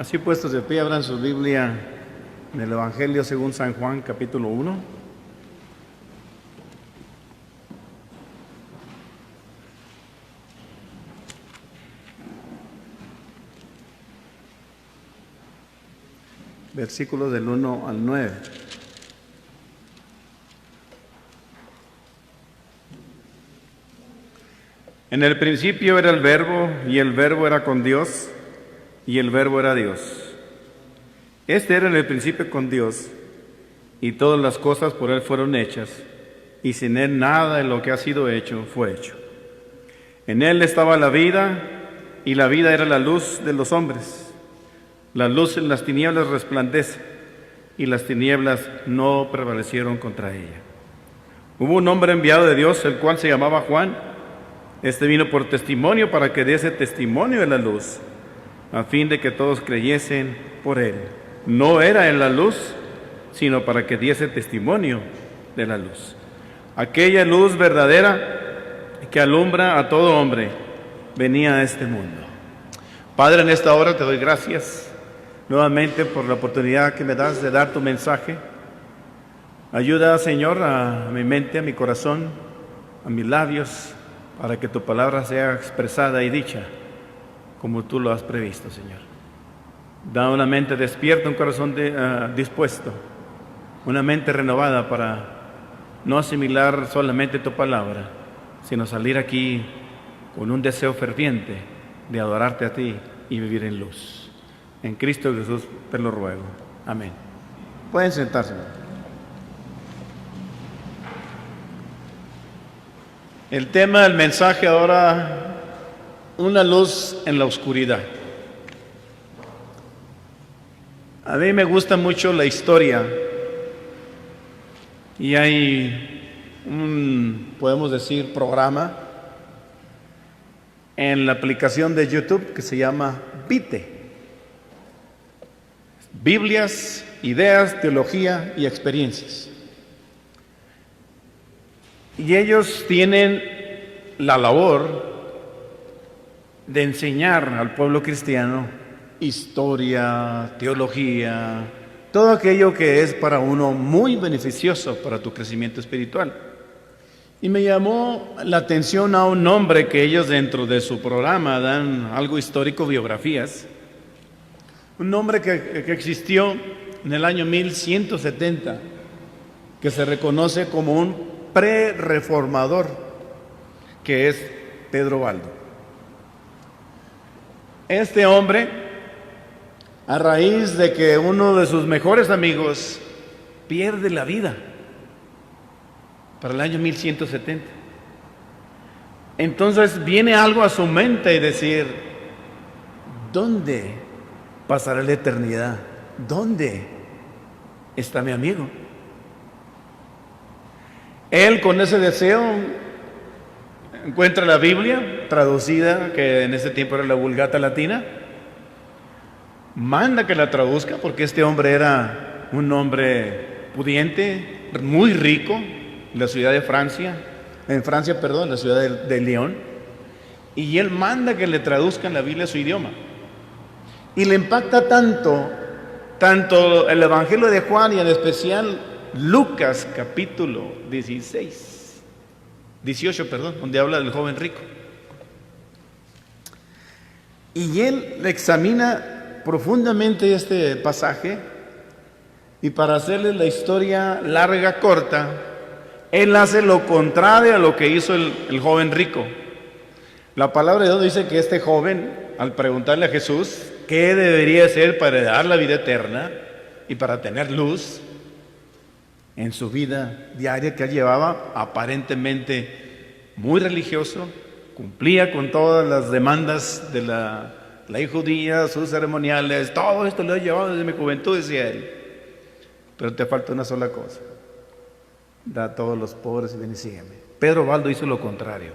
Así puestos de pie, abran su Biblia en el Evangelio según San Juan, capítulo 1. Versículos del 1 al 9. En el principio era el Verbo, y el Verbo era con Dios, y el Verbo era Dios. Este era en el principio con Dios, y todas las cosas por Él fueron hechas, y sin Él nada de lo que ha sido hecho fue hecho. En Él estaba la vida, y la vida era la luz de los hombres. La luz en las tinieblas resplandece, y las tinieblas no prevalecieron contra ella. Hubo un hombre enviado de Dios, el cual se llamaba Juan. Este vino por testimonio para que diese testimonio de la luz, a fin de que todos creyesen por él. No era en la luz, sino para que diese testimonio de la luz. Aquella luz verdadera que alumbra a todo hombre venía a este mundo. Padre, en esta hora te doy gracias nuevamente por la oportunidad que me das de dar tu mensaje. Ayuda, Señor, a mi mente, a mi corazón, a mis labios, para que tu palabra sea expresada y dicha como tú lo has previsto, Señor. Da una mente despierta, un corazón dispuesto, una mente renovada para no asimilar solamente tu palabra, sino salir aquí con un deseo ferviente de adorarte a ti y vivir en luz. En Cristo Jesús te lo ruego. Amén. Pueden sentarse. El tema del mensaje ahora, una luz en la oscuridad. A mí me gusta mucho la historia y hay podemos decir, programa en la aplicación de YouTube que se llama Vite. Biblias, ideas, teología y experiencias. Y ellos tienen la labor de enseñar al pueblo cristiano historia, teología, todo aquello que es para uno muy beneficioso para tu crecimiento espiritual. Y me llamó la atención a un nombre que ellos dentro de su programa dan algo histórico, biografías. Un nombre que existió en el año 1170, que se reconoce como un pre-reformador, que es Pedro Baldo. Este hombre, a raíz de que uno de sus mejores amigos pierde la vida para el año 1170, entonces viene algo a su mente y decir: ¿dónde pasará la eternidad? ¿Dónde está mi amigo? Él, con ese deseo, encuentra la Biblia traducida, que en ese tiempo era la Vulgata Latina, manda que la traduzca, porque este hombre era un hombre pudiente, muy rico, en la ciudad de Francia, en la ciudad de León, y él manda que le traduzcan la Biblia a su idioma. Y le impacta tanto el Evangelio de Juan y en especial Lucas capítulo 18, donde habla del joven rico. Y él examina profundamente este pasaje, y para hacerle la historia larga, corta, él hace lo contrario a lo que hizo el joven rico. La palabra de Dios dice que este joven, al preguntarle a Jesús qué debería hacer para heredar la vida eterna y para tener luz en su vida diaria que él llevaba, aparentemente muy religioso, cumplía con todas las demandas de la ley judía, sus ceremoniales, todo esto lo he llevado desde mi juventud, decía él. Pero te falta una sola cosa: da a todos los pobres y ven y sígueme. Pedro Baldo hizo lo contrario.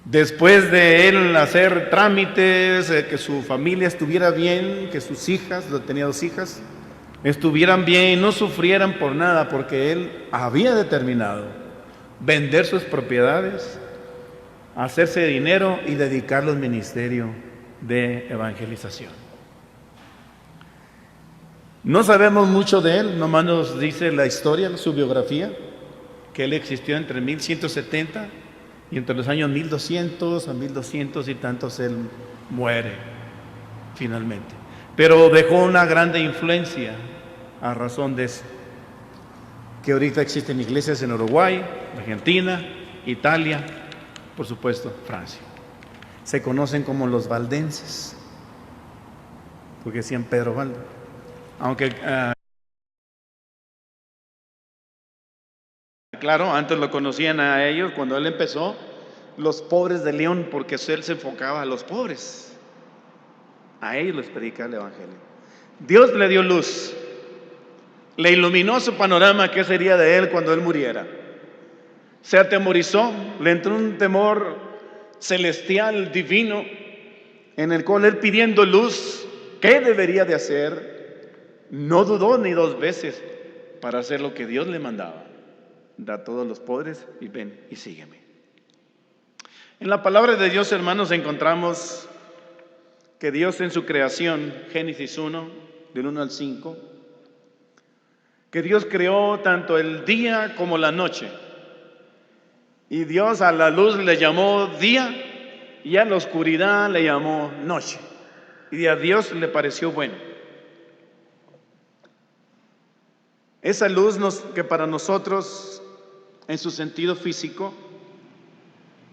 Después de él hacer trámites, que su familia estuviera bien, que sus hijas, tenía 2 hijas, estuvieran bien y no sufrieran por nada, porque él había determinado vender sus propiedades, hacerse dinero y dedicarlo al ministerio de evangelización. No sabemos mucho de él, nomás nos dice la historia, su biografía, que él existió entre 1170 y entre los años 1200 a 1200 y tantos él muere finalmente. Pero dejó una grande influencia a razón de eso, que ahorita existen iglesias en Uruguay, Argentina, Italia, por supuesto Francia. Se conocen como los valdenses, porque decían Pedro Valde. Aunque, claro, antes lo conocían a ellos, cuando él empezó, los pobres de León, porque él se enfocaba a los pobres. A ellos les predica el Evangelio. Dios le dio luz, le iluminó su panorama, qué sería de él cuando él muriera. Se atemorizó, le entró un temor celestial, divino, en el cual él, pidiendo luz, ¿qué debería de hacer? No dudó ni dos veces para hacer lo que Dios le mandaba. Da a todos los pobres y ven y sígueme. En la palabra de Dios, hermanos, encontramos que Dios en su creación, Génesis 1, del 1 al 5, que Dios creó tanto el día como la noche. Y Dios a la luz le llamó día y a la oscuridad le llamó noche. Y a Dios le pareció bueno. Esa luz que para nosotros, en su sentido físico,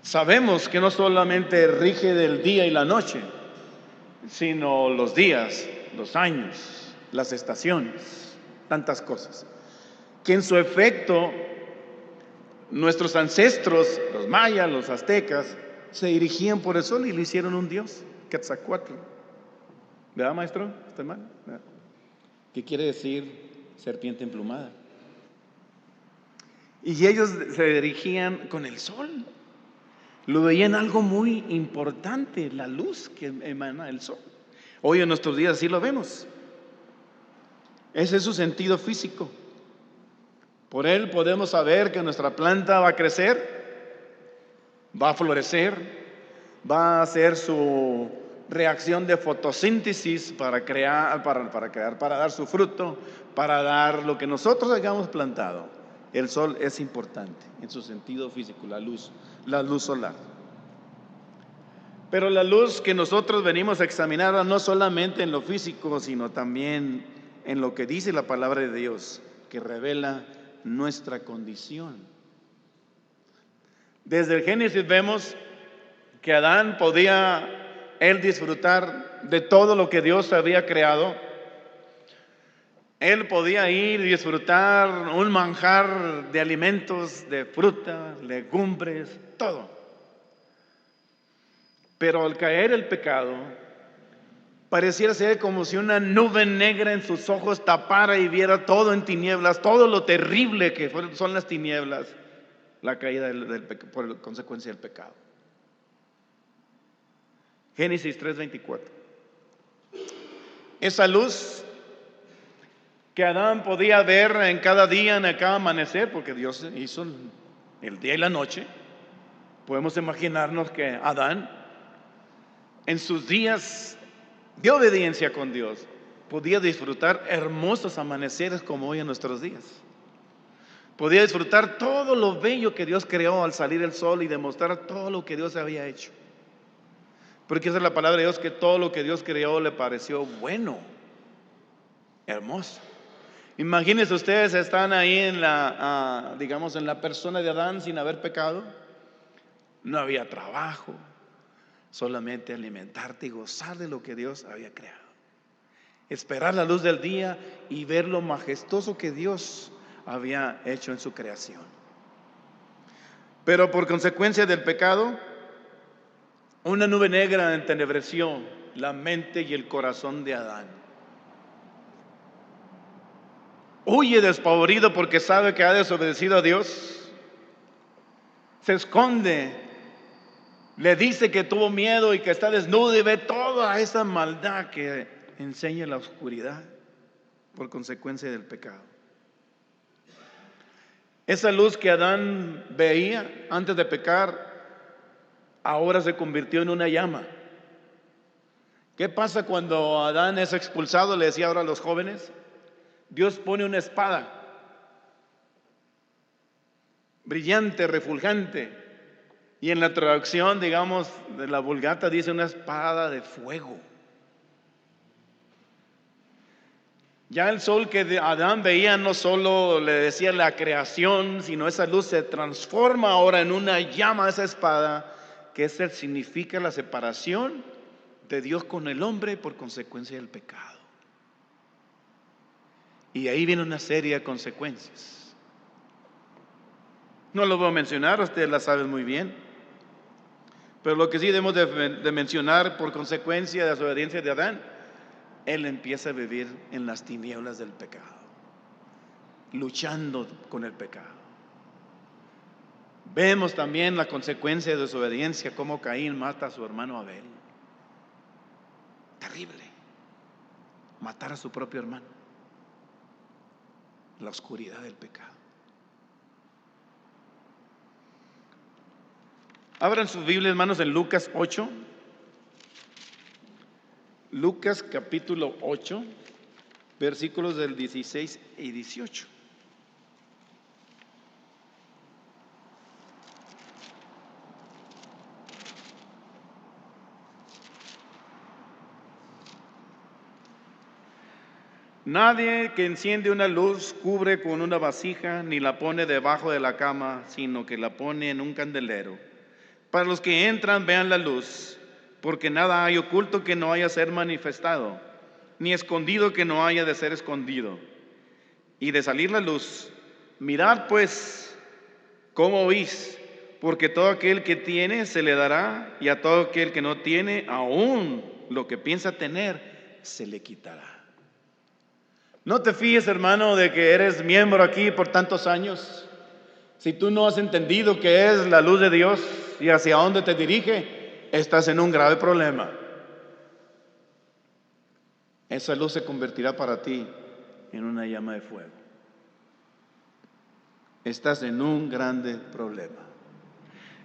sabemos que no solamente rige del día y la noche, sino los días, los años, las estaciones, tantas cosas, que en su efecto nuestros ancestros, los mayas, los aztecas, se dirigían por el sol y le hicieron un dios, Quetzalcóatl. ¿Verdad, maestro? ¿Está mal? ¿Qué quiere decir serpiente emplumada? Y ellos se dirigían con el sol. Lo veían algo muy importante, la luz que emana el sol. Hoy en nuestros días sí lo vemos. Ese es su sentido físico. Por él podemos saber que nuestra planta va a crecer, va a florecer, va a hacer su reacción de fotosíntesis para dar su fruto, para dar lo que nosotros hayamos plantado. El sol es importante en su sentido físico, la luz solar. Pero la luz que nosotros venimos a examinar no solamente en lo físico, sino también en lo que dice la palabra de Dios, que revela nuestra condición. Desde el Génesis vemos que Adán podía él disfrutar de todo lo que Dios había creado. Él podía ir y disfrutar un manjar de alimentos, de fruta, legumbres, todo. Pero al caer el pecado, pareciera ser como si una nube negra en sus ojos tapara y viera todo en tinieblas, todo lo terrible que son las tinieblas, la caída por consecuencia del pecado. Génesis 3:24. Esa luz que Adán podía ver en cada día, en cada amanecer, porque Dios hizo el día y la noche, podemos imaginarnos que Adán, en sus días de obediencia con Dios, podía disfrutar hermosos amaneceres como hoy en nuestros días. Podía disfrutar todo lo bello que Dios creó al salir el sol y demostrar todo lo que Dios había hecho. Porque esa es la palabra de Dios, que todo lo que Dios creó le pareció bueno, hermoso. Imagínense ustedes, están ahí en la persona de Adán sin haber pecado. No había trabajo, solamente alimentarte y gozar de lo que Dios había creado. Esperar la luz del día y ver lo majestuoso que Dios había hecho en su creación. Pero por consecuencia del pecado, una nube negra entenebreció la mente y el corazón de Adán. Huye despavorido porque sabe que ha desobedecido a Dios. Se esconde. Le dice que tuvo miedo y que está desnudo y ve toda esa maldad que enseña la oscuridad por consecuencia del pecado. Esa luz que Adán veía antes de pecar, ahora se convirtió en una llama. ¿Qué pasa cuando Adán es expulsado? Le decía ahora a los jóvenes, Dios pone una espada brillante, refulgente, y en la traducción, digamos, de la Vulgata dice una espada de fuego. Ya el sol que Adán veía no solo le decía la creación, sino esa luz se transforma ahora en una llama, esa espada, que significa la separación de Dios con el hombre por consecuencia del pecado. Y ahí viene una serie de consecuencias. No lo voy a mencionar, ustedes la saben muy bien. Pero lo que sí debemos de mencionar por consecuencia de la desobediencia de Adán, él empieza a vivir en las tinieblas del pecado, luchando con el pecado. Vemos también la consecuencia de desobediencia, cómo Caín mata a su hermano Abel. Terrible, matar a su propio hermano. La oscuridad del pecado. Abran sus Biblias, hermanos, en Lucas 8. Lucas capítulo 8, versículos del 16 y 18. Nadie que enciende una luz cubre con una vasija ni la pone debajo de la cama, sino que la pone en un candelero. Para los que entran vean la luz, porque nada hay oculto que no haya de ser manifestado, ni escondido que no haya de ser escondido. Y de salir la luz, mirad pues cómo oís, porque todo aquel que tiene se le dará, y a todo aquel que no tiene, aún lo que piensa tener, se le quitará. No te fíes, hermano, de que eres miembro aquí por tantos años. Si tú no has entendido qué es la luz de Dios y hacia dónde te dirige, estás en un grave problema. Esa luz se convertirá para ti en una llama de fuego. Estás en un grande problema.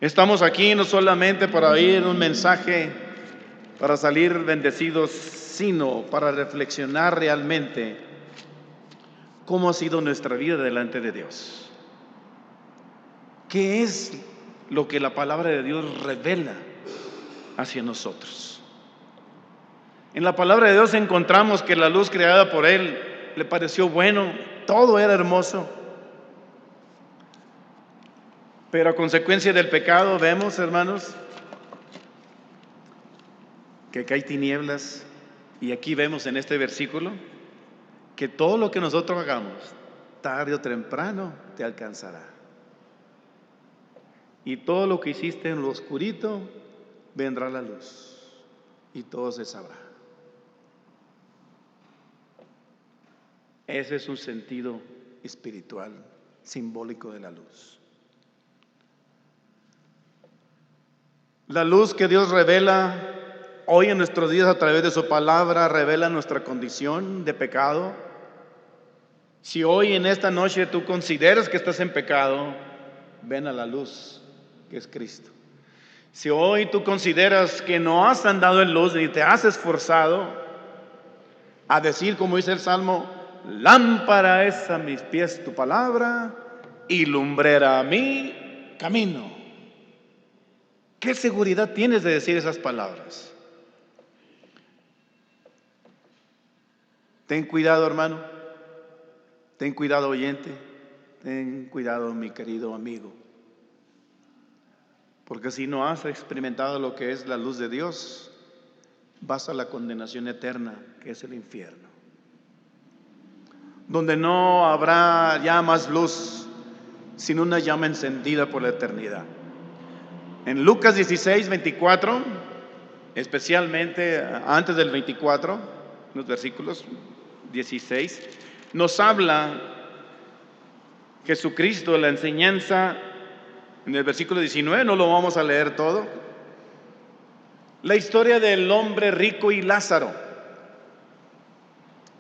Estamos aquí no solamente para oír un mensaje, para salir bendecidos, sino para reflexionar realmente cómo ha sido nuestra vida delante de Dios. ¿Qué es lo que la palabra de Dios revela hacia nosotros? En la palabra de Dios encontramos que la luz creada por Él le pareció bueno, todo era hermoso. Pero a consecuencia del pecado vemos, hermanos, que acá hay tinieblas. Y aquí vemos en este versículo que todo lo que nosotros hagamos, tarde o temprano, te alcanzará. Y todo lo que hiciste en lo oscurito, vendrá la luz y todo se sabrá. Ese es un sentido espiritual, simbólico de la luz. La luz que Dios revela hoy en nuestros días a través de su palabra, revela nuestra condición de pecado. Si hoy en esta noche tú consideras que estás en pecado, ven a la luz, que es Cristo. Si hoy tú consideras que no has andado en luz ni te has esforzado a decir, como dice el Salmo, lámpara es a mis pies tu palabra y lumbrera a mi camino. ¿Qué seguridad tienes de decir esas palabras? Ten cuidado, hermano. Ten cuidado, oyente. Ten cuidado, mi querido amigo. Porque si no has experimentado lo que es la luz de Dios, vas a la condenación eterna, que es el infierno, donde no habrá ya más luz, sino una llama encendida por la eternidad. En Lucas 16, 24, especialmente antes del 24, los versículos 16, nos habla Jesucristo, la enseñanza. En el versículo 19, no lo vamos a leer todo, la historia del hombre rico y Lázaro.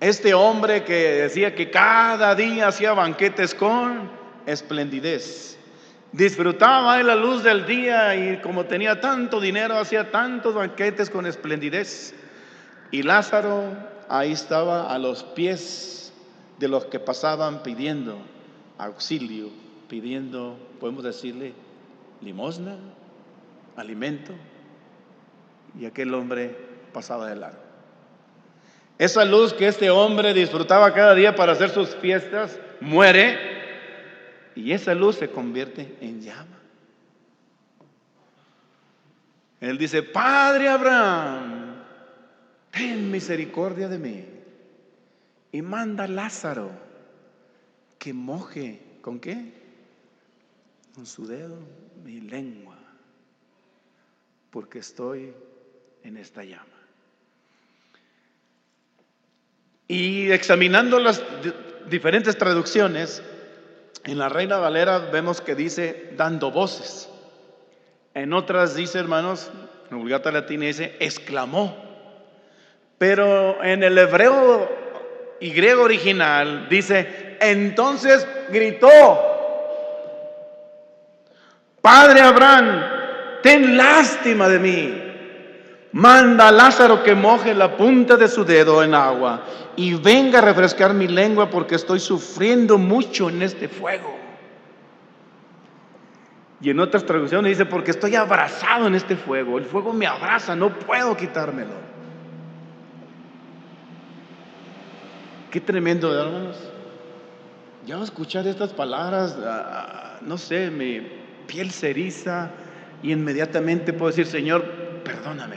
Este hombre que decía que cada día hacía banquetes con esplendidez. Disfrutaba de la luz del día y como tenía tanto dinero, hacía tantos banquetes con esplendidez. Y Lázaro ahí estaba a los pies de los que pasaban pidiendo auxilio, pidiendo, podemos decirle, limosna, alimento, y aquel hombre pasaba de largo. Esa luz que este hombre disfrutaba cada día para hacer sus fiestas, muere, y esa luz se convierte en llama. Él dice: Padre Abraham, ten misericordia de mí, y manda a Lázaro que moje, ¿con qué? Con su dedo mi lengua, porque estoy en esta llama. Y examinando las diferentes traducciones, en la Reina Valera vemos que dice dando voces. En otras dice, hermanos, en la Vulgata Latina dice exclamó. Pero en el hebreo y griego original dice entonces gritó: Padre Abraham, ten lástima de mí. Manda a Lázaro que moje la punta de su dedo en agua y venga a refrescar mi lengua, porque estoy sufriendo mucho en este fuego. Y en otras traducciones dice: porque estoy abrazado en este fuego. El fuego me abraza, no puedo quitármelo. Qué tremendo, hermanos. Ya al escuchar estas palabras, no sé, mi piel se eriza y inmediatamente puedo decir: Señor, perdóname,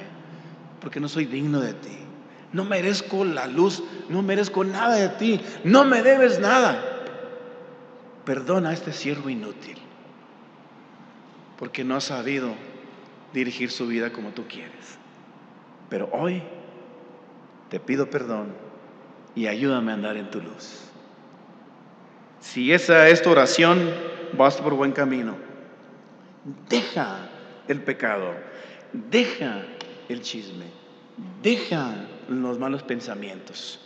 porque no soy digno de ti. No merezco la luz, no merezco nada de ti, no me debes nada. Perdona a este siervo inútil, porque no ha sabido dirigir su vida como tú quieres. Pero hoy te pido perdón y ayúdame a andar en tu luz. Si esa es tu oración, vas por buen camino. Deja el pecado, deja el chisme, deja los malos pensamientos,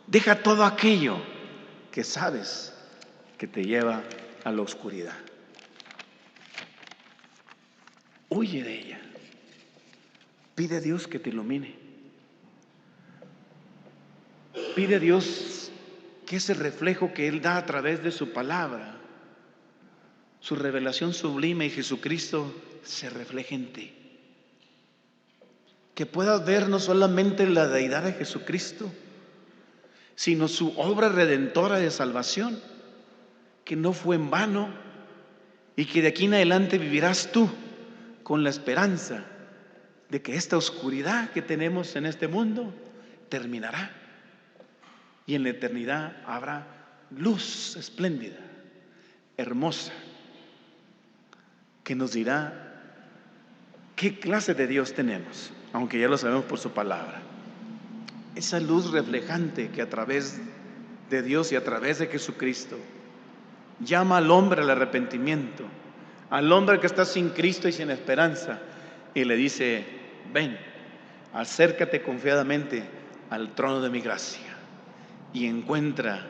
deja todo aquello que sabes que te lleva a la oscuridad. Huye de ella. Pide a Dios que te ilumine. Pide a Dios que ese reflejo que Él da a través de su palabra, su revelación sublime y Jesucristo, se refleje en ti. Que puedas ver no solamente la deidad de Jesucristo, sino su obra redentora de salvación, que no fue en vano, y que de aquí en adelante vivirás tú con la esperanza de que esta oscuridad que tenemos en este mundo terminará, y en la eternidad habrá luz espléndida, hermosa, que nos dirá qué clase de Dios tenemos, aunque ya lo sabemos por su palabra. Esa luz reflejante que a través de Dios y a través de Jesucristo llama al hombre al arrepentimiento, al hombre que está sin Cristo y sin esperanza, y le dice: ven, acércate confiadamente al trono de mi gracia y encuentra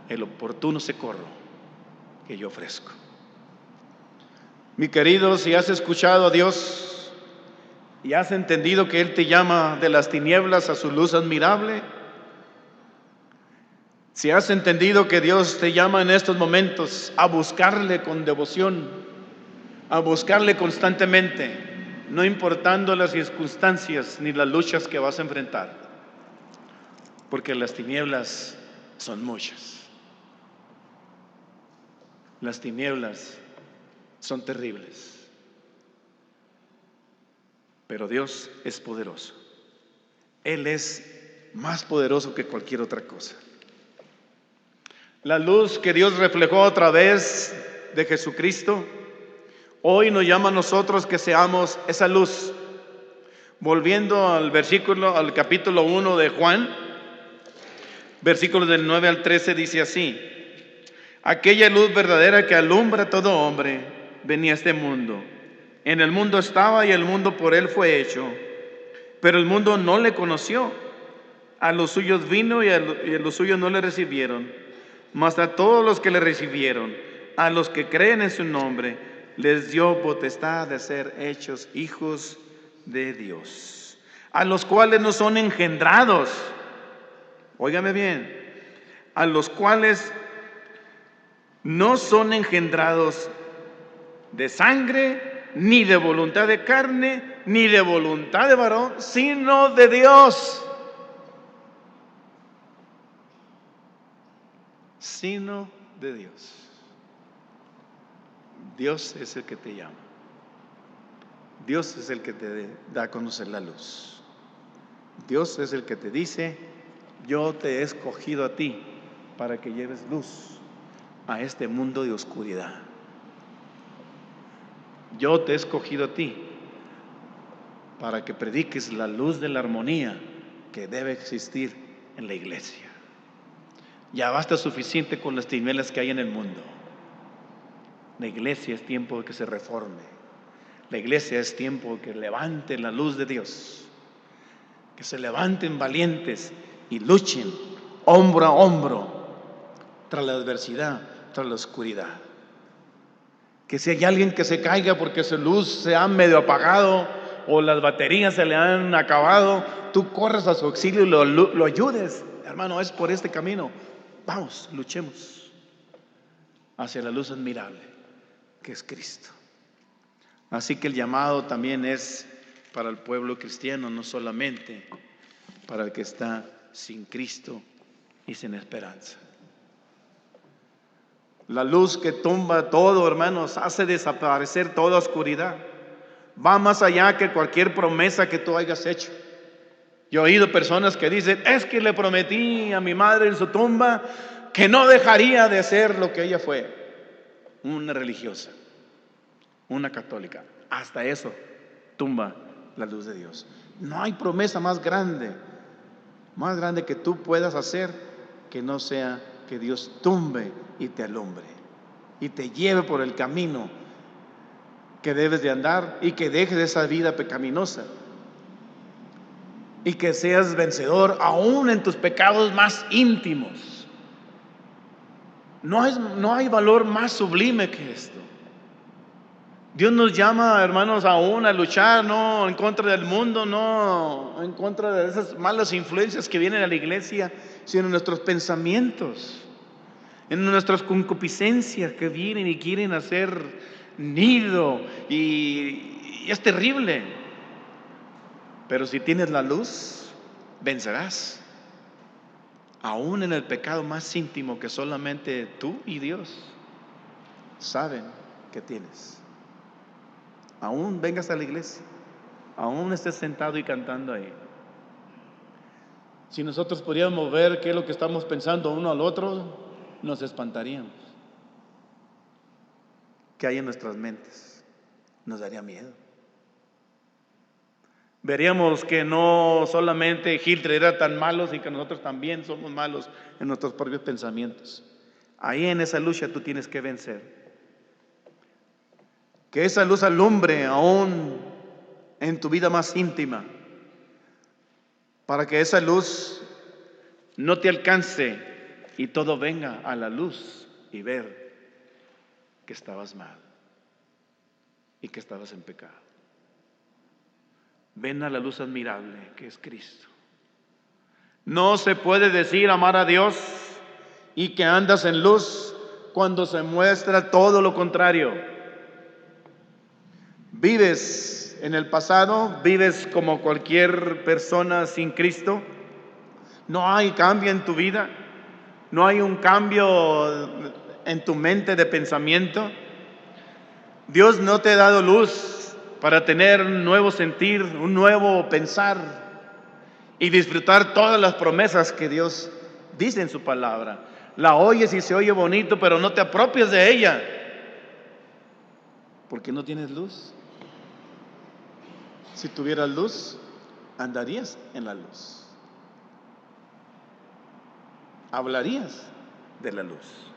el oportuno socorro que yo ofrezco. Mi querido, si has escuchado a Dios y has entendido que Él te llama de las tinieblas a su luz admirable, si has entendido que Dios te llama en estos momentos a buscarle con devoción, a buscarle constantemente, no importando las circunstancias ni las luchas que vas a enfrentar, porque las tinieblas son muchas. Las tinieblas son terribles, pero Dios es poderoso. Él es más poderoso que cualquier otra cosa. La luz que Dios reflejó a través de Jesucristo, hoy nos llama a nosotros que seamos esa luz. Volviendo al capítulo 1 de Juan, versículos del 9 al 13, dice así: aquella luz verdadera que alumbra a todo hombre venía a este mundo. En el mundo estaba y el mundo por él fue hecho, pero el mundo no le conoció. A los suyos vino y a los suyos no le recibieron. Mas a todos los que le recibieron, a los que creen en su nombre, les dio potestad de ser hechos hijos de Dios, a los cuales no son engendrados, óigame bien, a los cuales no son engendrados de sangre, ni de voluntad de carne, ni de voluntad de varón, sino de Dios. Sino de Dios. Dios es el que te llama. Dios es el que te da a conocer la luz. Dios es el que te dice: yo te he escogido a ti para que lleves luz a este mundo de oscuridad. Yo te he escogido a ti para que prediques la luz de la armonía que debe existir en la iglesia. Ya basta suficiente con las tinieblas que hay en el mundo. La iglesia es tiempo de que se reforme. La iglesia es tiempo de que levante la luz de Dios. Que se levanten valientes y luchen hombro a hombro tras la adversidad, tras la oscuridad. Que si hay alguien que se caiga porque su luz se ha medio apagado o las baterías se le han acabado, tú corres a su auxilio y lo ayudes. Hermano, es por este camino. Vamos, luchemos hacia la luz admirable que es Cristo. Así que el llamado también es para el pueblo cristiano, no solamente para el que está sin Cristo y sin esperanza. La luz que tumba todo, hermanos, hace desaparecer toda oscuridad. Va más allá que cualquier promesa que tú hayas hecho. Yo he oído personas que dicen: es que le prometí a mi madre en su tumba que no dejaría de ser lo que ella fue. Una religiosa, una católica. Hasta eso tumba la luz de Dios. No hay promesa más grande que tú puedas hacer que no sea que Dios tumbe y te alumbre y te lleve por el camino que debes de andar y que dejes esa vida pecaminosa y que seas vencedor aún en tus pecados más íntimos. No hay valor más sublime que esto. Dios nos llama, hermanos, aún a luchar, no en contra del mundo, no en contra de esas malas influencias que vienen a la iglesia, sino en nuestros pensamientos, en nuestras concupiscencias que vienen y quieren hacer nido, y es terrible. Pero si tienes la luz, vencerás, aún en el pecado más íntimo que solamente tú y Dios saben que tienes. Aún vengas a la iglesia, aún estés sentado y cantando ahí. Si nosotros pudiéramos ver qué es lo que estamos pensando uno al otro, nos espantaríamos. ¿Qué hay en nuestras mentes? Nos daría miedo. Veríamos que no solamente Hitler era tan malo, sino que nosotros también somos malos en nuestros propios pensamientos. Ahí en esa lucha tú tienes que vencer. Que esa luz alumbre aún en tu vida más íntima, para que esa luz no te alcance y todo venga a la luz y ver que estabas mal y que estabas en pecado. Ven a la luz admirable que es Cristo. No se puede decir amar a Dios y que andas en luz cuando se muestra todo lo contrario. Vives en el pasado, vives como cualquier persona sin Cristo. No hay cambio en tu vida, no hay un cambio en tu mente de pensamiento. Dios no te ha dado luz para tener un nuevo sentir, un nuevo pensar y disfrutar todas las promesas que Dios dice en su palabra. La oyes y se oye bonito, pero no te apropias de ella porque no tienes luz. Si tuvieras luz, andarías en la luz. Hablarías de la luz.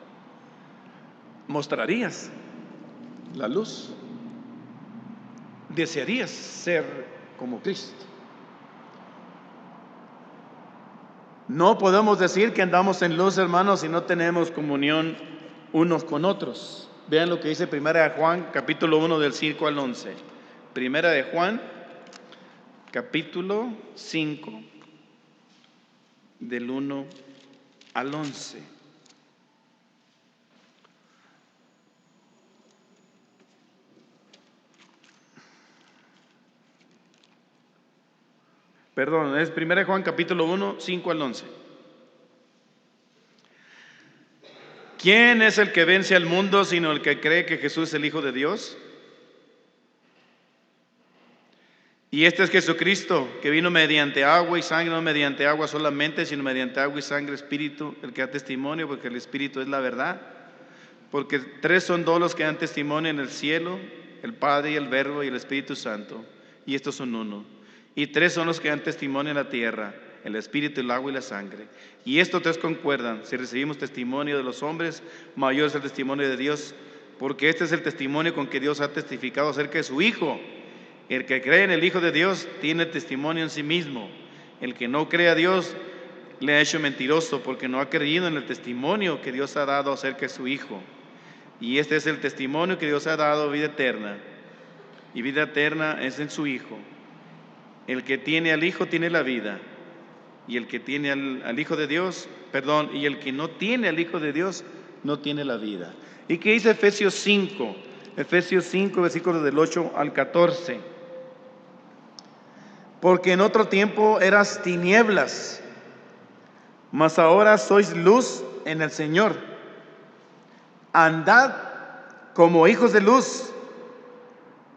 Mostrarías la luz. Desearías ser como Cristo. No podemos decir que andamos en luz, hermanos, si no tenemos comunión unos con otros. Vean lo que dice 1 de Juan, capítulo 1, del 5 al 11. 1 de Juan, capítulo 5, del 1 al 11. Perdón, es 1 Juan capítulo 1, 5 al 11. ¿Quién es el que vence al mundo sino el que cree que Jesús es el Hijo de Dios? Y este es Jesucristo, que vino mediante agua y sangre, no mediante agua solamente, sino mediante agua y sangre, Espíritu, el que da testimonio, porque el Espíritu es la verdad. Porque tres son dos los que dan testimonio en el cielo, el Padre y el Verbo y el Espíritu Santo, y estos son uno. Y tres son los que dan testimonio en la tierra, el Espíritu, el agua y la sangre. Y estos tres concuerdan: si recibimos testimonio de los hombres, mayor es el testimonio de Dios, porque este es el testimonio con que Dios ha testificado acerca de su Hijo. El que cree en el Hijo de Dios tiene testimonio en sí mismo. El que no cree a Dios le ha hecho mentiroso, porque no ha creído en el testimonio que Dios ha dado acerca de su Hijo. Y este es el testimonio que Dios ha dado, vida eterna. Y vida eterna es en su Hijo. El que tiene al Hijo tiene la vida. Y el que tiene al Hijo de Dios, y el que no tiene al Hijo de Dios no tiene la vida. ¿Y qué dice Efesios 5? Efesios 5, versículos del 8 al 14. Porque en otro tiempo eras tinieblas, mas ahora sois luz en el Señor. Andad como hijos de luz,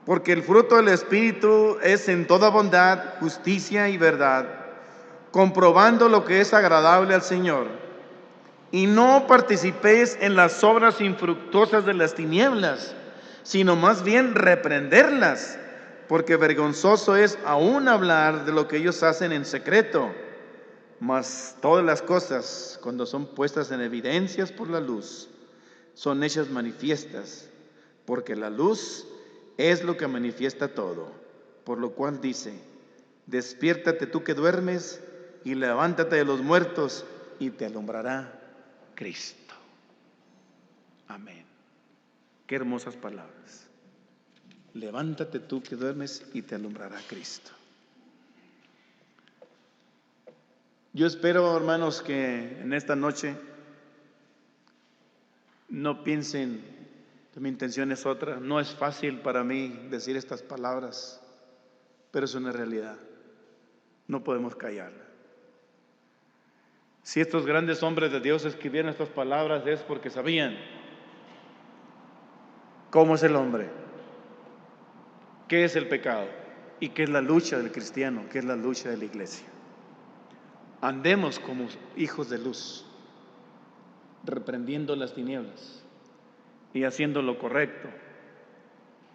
porque el fruto del Espíritu es en toda bondad, justicia y verdad, comprobando lo que es agradable al Señor. Y no participéis en las obras infructuosas de las tinieblas, sino más bien reprenderlas, porque vergonzoso es aún hablar de lo que ellos hacen en secreto. Mas todas las cosas, cuando son puestas en evidencias por la luz, son hechas manifiestas, porque la luz es lo que manifiesta todo. Por lo cual dice: despiértate tú que duermes, y levántate de los muertos, y te alumbrará Cristo. Amén. Qué hermosas palabras. Levántate tú que duermes, y te alumbrará Cristo. Yo espero, hermanos, que en esta noche no piensen que mi intención es otra. No es fácil para mí decir estas palabras, pero es una realidad. No podemos callarla. Si estos grandes hombres de Dios escribieron estas palabras, es porque sabían cómo es el hombre, qué es el pecado y qué es la lucha del cristiano, qué es la lucha de la iglesia. Andemos como hijos de luz, reprendiendo las tinieblas y haciendo lo correcto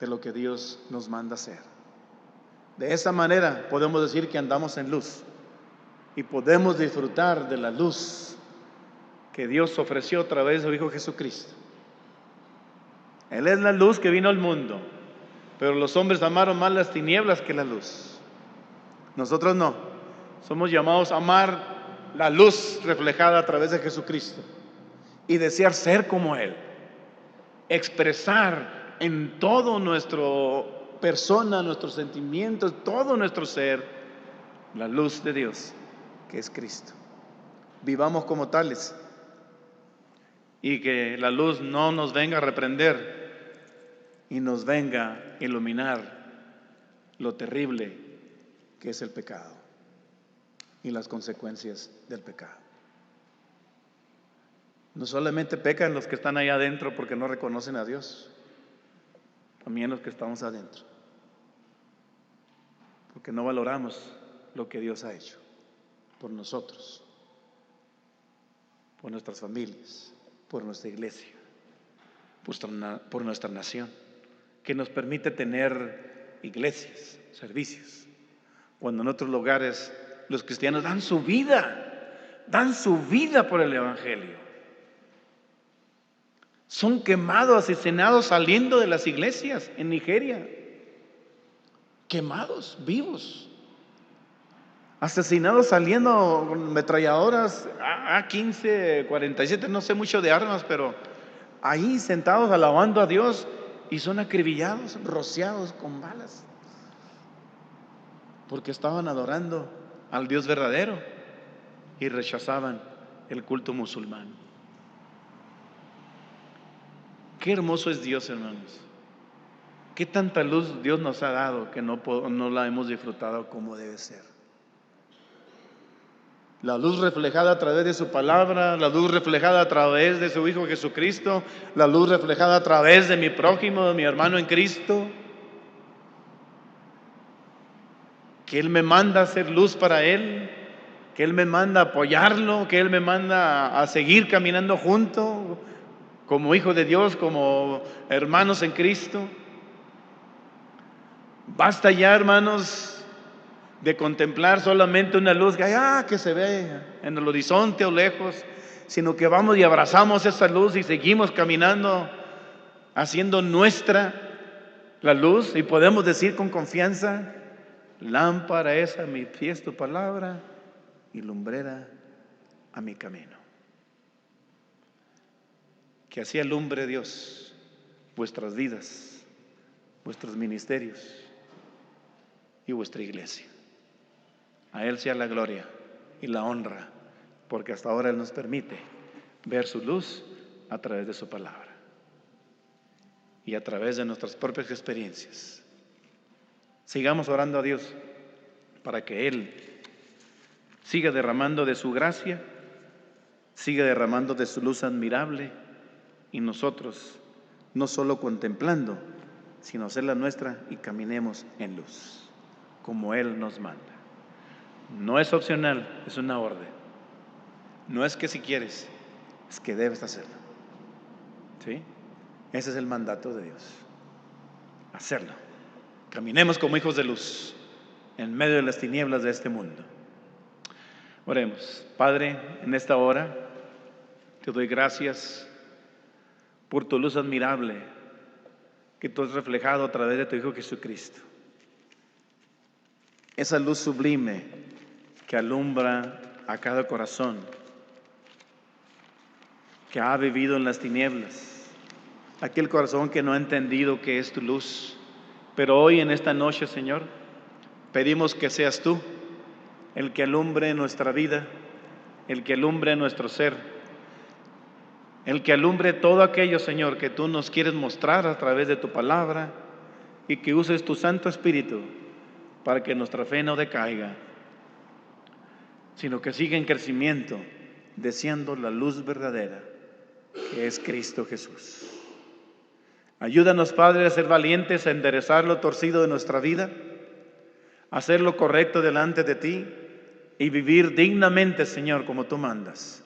de lo que Dios nos manda hacer. De esa manera podemos decir que andamos en luz y podemos disfrutar de la luz que Dios ofreció a través de su Hijo Jesucristo. Él es la luz que vino al mundo, pero los hombres amaron más las tinieblas que la luz. Nosotros no. Somos llamados a amar la luz reflejada a través de Jesucristo y desear ser como Él, expresar en todo nuestro persona, nuestros sentimientos, todo nuestro ser, la luz de Dios, que es Cristo. Vivamos como tales y que la luz no nos venga a reprender y nos venga a iluminar lo terrible que es el pecado y las consecuencias del pecado. No solamente pecan los que están allá adentro porque no reconocen a Dios, también los que estamos adentro, porque no valoramos lo que Dios ha hecho por nosotros, por nuestras familias, por nuestra iglesia, por nuestra nación, que nos permite tener iglesias, servicios, cuando en otros lugares los cristianos dan su vida por el Evangelio. Son quemados, asesinados saliendo de las iglesias en Nigeria, quemados, vivos, asesinados saliendo con ametralladoras A-15, 47, no sé mucho de armas, pero ahí sentados alabando a Dios y son acribillados, rociados con balas, porque estaban adorando al Dios verdadero y rechazaban el culto musulmán. Qué hermoso es Dios, hermanos. Qué tanta luz Dios nos ha dado que no la hemos disfrutado como debe ser. La luz reflejada a través de su palabra, la luz reflejada a través de su Hijo Jesucristo, la luz reflejada a través de mi prójimo, de mi hermano en Cristo. Que Él me manda a hacer luz para Él, que Él me manda a apoyarlo, que Él me manda a seguir caminando junto, como hijo de Dios, como hermanos en Cristo. Basta ya, hermanos, de contemplar solamente una luz que se ve en el horizonte o lejos, sino que vamos y abrazamos esa luz y seguimos caminando, haciendo nuestra la luz, y podemos decir con confianza: lámpara es a mis pies tu palabra y lumbrera a mi camino. Que así alumbre Dios vuestras vidas, vuestros ministerios y vuestra iglesia. A Él sea la gloria y la honra, porque hasta ahora Él nos permite ver su luz a través de su palabra y a través de nuestras propias experiencias. Sigamos orando a Dios para que Él siga derramando de su gracia, siga derramando de su luz admirable, y nosotros no solo contemplando, sino hacerla nuestra y caminemos en luz, como Él nos manda. No es opcional, es una orden. No es que si quieres, es que debes hacerlo. ¿Sí? Ese es el mandato de Dios. Hacerlo. Caminemos como hijos de luz en medio de las tinieblas de este mundo. Oremos. Padre, en esta hora te doy gracias por tu luz admirable que tú has reflejado a través de tu Hijo Jesucristo. Esa luz sublime que alumbra a cada corazón que ha vivido en las tinieblas, aquel corazón que no ha entendido que es tu luz. Pero hoy, en esta noche, Señor, pedimos que seas tú el que alumbre nuestra vida, el que alumbre nuestro ser, el que alumbre todo aquello, Señor, que tú nos quieres mostrar a través de tu palabra, y que uses tu Santo Espíritu para que nuestra fe no decaiga, sino que siga en crecimiento, deseando la luz verdadera, que es Cristo Jesús. Ayúdanos, Padre, a ser valientes, a enderezar lo torcido de nuestra vida, a hacer lo correcto delante de ti y vivir dignamente, Señor, como tú mandas.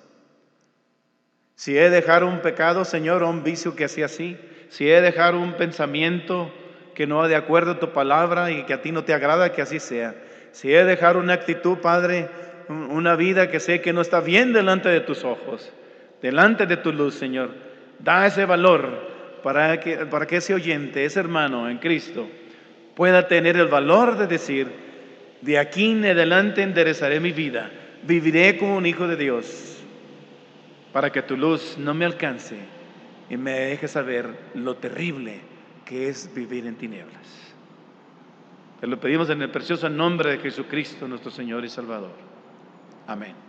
Si he de dejar un pecado, Señor, o un vicio, que sea así. Si he de dejar un pensamiento que no va de acuerdo a tu palabra y que a ti no te agrada, que así sea. Si he de dejar una actitud, Padre, una vida que sé que no está bien delante de tus ojos, delante de tu luz, Señor, da ese valor para que ese oyente, ese hermano en Cristo, pueda tener el valor de decir: de aquí en adelante enderezaré mi vida, viviré como un hijo de Dios, para que tu luz no me alcance y me deje saber lo terrible que es vivir en tinieblas. Te lo pedimos en el precioso nombre de Jesucristo, nuestro Señor y Salvador. Amén.